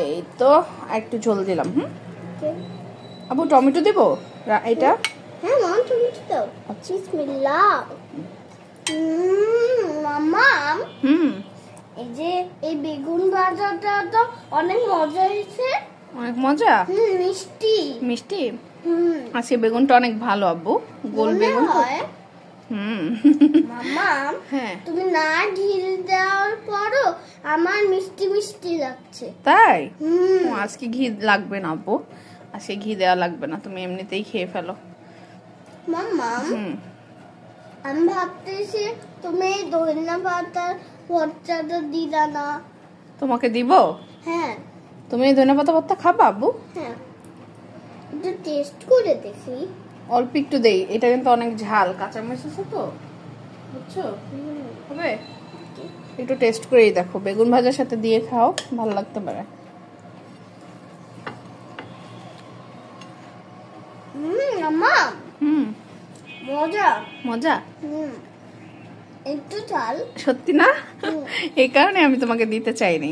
এই তো একটু ঝোল দিলাম। আবু টমেটো দেব এটা? হ্যাঁ মা, টমেটো দাও। বিসমিল্লাহ। মাম্মা, এই যে এই বেগুন ভাজাটা তো অনেক মজা হয়েছে। অনেক মজা? মিষ্টি মিষ্টি। আজকে বেগুনটা অনেক ভালো আব্বু, গোল বেগুন। মাম্মা, হ্যাঁ তুমি না ঘি দেওয়ার পরও আমার মিষ্টি মিষ্টি লাগছে। তাই? আজকে ঘি লাগবে না আব্বু, আজকে ঘি দেওয়া লাগবে না, তুমি এমনিতেই খেয়ে ফেলো। মাম্মা, আমি ভাবতেছি তুমি ধনিয়া পাতার ভর্তাটা দিলা না। তোমাকে দিব? হ্যাঁ। তুমি ধনিয়া পাতা ভর্তা খাবা আব্বু? হ্যাঁ, একটু টেস্ট করে দেখি। অল্প একটু দেই, এটা কিন্তু অনেক ঝাল, কাঁচামরিচ আছে তো, বুঝছো? হবে একটু টেস্ট করেই দেখো, বেগুন ভাজার সাথে দিয়ে খাও, ভালো লাগতে পারে। আম্মা, মজা মজা। একটু ঝাল। সত্যি না? এই কারণে আমি তোমাকে দিতে চাইনি।